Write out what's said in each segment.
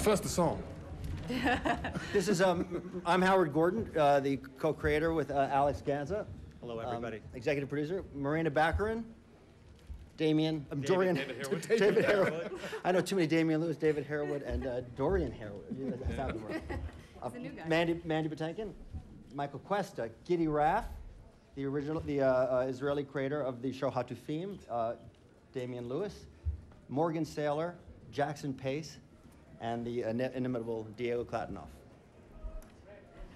first the song. This is, I'm Howard Gordon, the co-creator with Alex Ganza. Hello, everybody. Executive producer, Marina Baccarin, Dorian David Harewood. I know too many Damian Lewis, David Harewood, and Dorian Harewood. That's how it works. He's a new guy. Mandy Patinkin, Michael Cuesta, Giddy Raff, the Israeli creator of the show How to Theme, Damian Lewis, Morgan Saylor, Jackson Pace, and the inimitable Diego Klatinoff.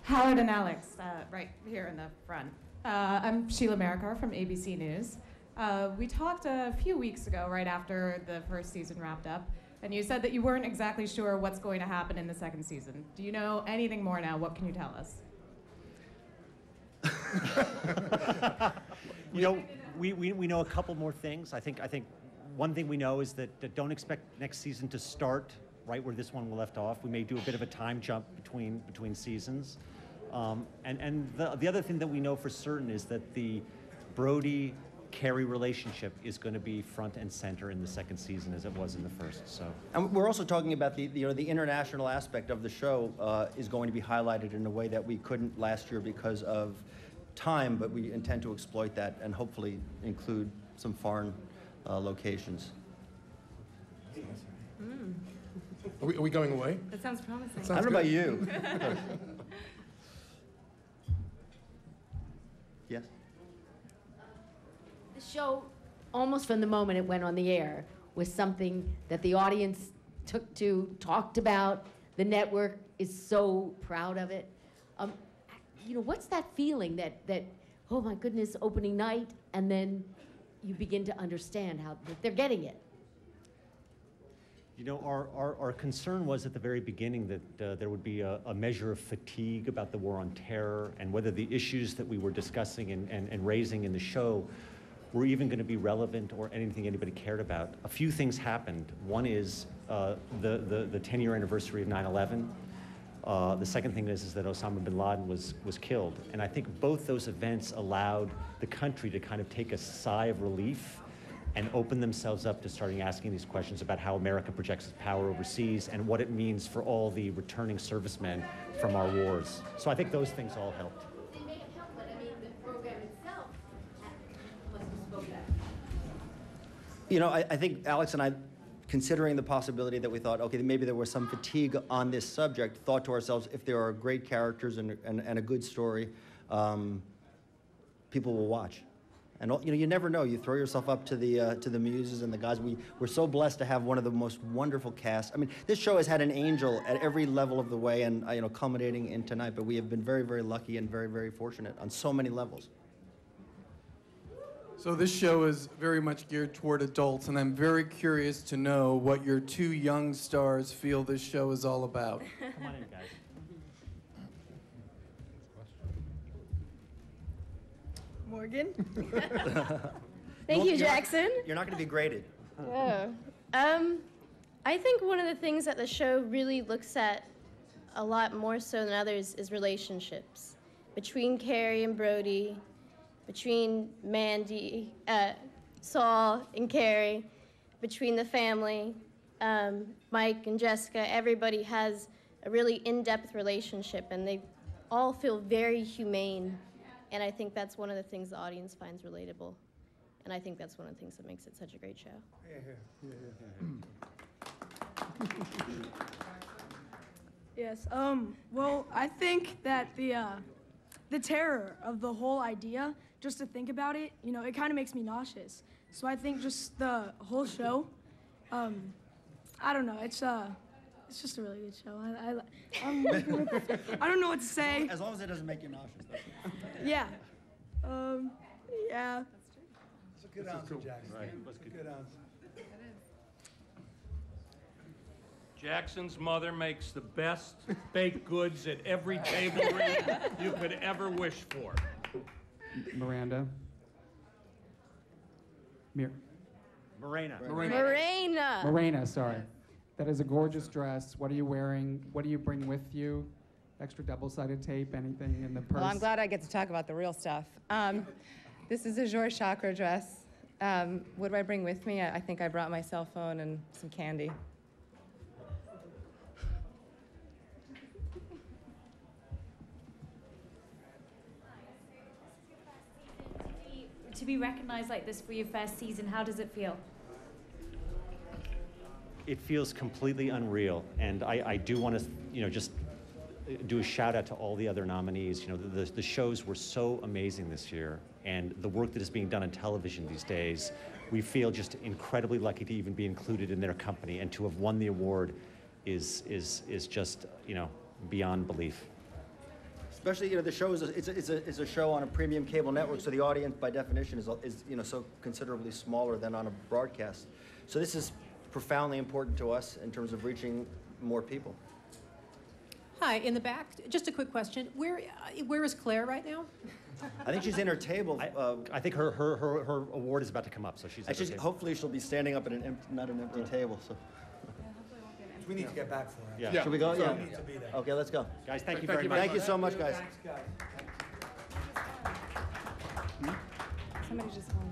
Howard and Alex, right here in the front. I'm Sheila Maricar from ABC News. We talked a few weeks ago, right after the first season wrapped up, and you said that you weren't exactly sure what's going to happen in the second season. Do you know anything more now? What can you tell us? You know, we know a couple more things. I think one thing we know is that don't expect next season to start right where this one left off. We may do a bit of a time jump between seasons. And the other thing that we know for certain is that the Brody-Carrie relationship is going to be front and center in the second season as it was in the first. So, and we're also talking about the international aspect of the show is going to be highlighted in a way that we couldn't last year because of time, but we intend to exploit that and hopefully include some foreign locations. Are we going away? That sounds promising. I don't know about you. Yes? The show, almost from the moment it went on the air, was something that the audience talked about. The network is so proud of it. What's that feeling that, oh my goodness, opening night, and then you begin to understand how that they're getting it? You know, our concern was at the very beginning that there would be a measure of fatigue about the war on terror and whether the issues that we were discussing and raising in the show were even going to be relevant or anything anybody cared about. A few things happened. One is the 10-year anniversary of 9/11. The second thing is that Osama bin Laden was killed. And I think both those events allowed the country to kind of take a sigh of relief and open themselves up to starting asking these questions about how America projects its power overseas and what it means for all the returning servicemen from our wars. So I think those things all helped. They may have helped, but I mean, the program itself must have spoken up. You know, I think Alex and I, considering the possibility that we thought, okay, maybe there was some fatigue on this subject, thought to ourselves, if there are great characters and a good story, people will watch. And you never know. You throw yourself up to the muses and the guys. We're so blessed to have one of the most wonderful casts. I mean, this show has had an angel at every level of the way, and culminating in tonight. But we have been very, very lucky and very, very fortunate on so many levels. So this show is very much geared toward adults, and I'm very curious to know what your two young stars feel this show is all about. Come on in, guys. Morgan. Thank you, Jackson. You're not going to be graded. Yeah. I think one of the things that the show really looks at a lot more so than others is relationships between Carrie and Brody, between Mandy, Saul and Carrie, between the family, Mike and Jessica. Everybody has a really in-depth relationship, and they all feel very humane. And I think that's one of the things the audience finds relatable. And I think that's one of the things that makes it such a great show. Yes, well, I think that the terror of the whole idea, just to think about it, it kind of makes me nauseous. So I think just the whole show, I don't know, it's just a really good show. I don't know what to say. As long as it doesn't make you nauseous. Yeah. Yeah. That's a good answer, Jackson. Right. That's a good answer. Jackson's mother makes the best baked goods at every table read you could ever wish for. Miranda. Morena. Morena, sorry. That is a gorgeous dress. What are you wearing? What do you bring with you? Extra double-sided tape, anything in the purse? Well, I'm glad I get to talk about the real stuff. This is a Georges Chakra dress. What do I bring with me? I think I brought my cell phone and some candy. to be recognized like this for your first season, how does it feel? It feels completely unreal, and I do want to, just do a shout out to all the other nominees. The shows were so amazing this year, and the work that is being done on television these days, we feel just incredibly lucky to even be included in their company, and to have won the award is just, beyond belief. Especially, the show is a show on a premium cable network, so the audience, by definition, is so considerably smaller than on a broadcast. So this is profoundly important to us in terms of reaching more people. Hi, in the back, just a quick question. Where is Claire right now? I think she's in her table. I think her award is about to come up, so she's at her Actually, table. hopefully she'll be standing up at not an empty table. So. We need to get back for her. Yeah. Should we go? So Yeah. we need to be there. Okay, let's go. Guys, thank you very much. Thank you so much, guys. Thanks, guys. Somebody just called.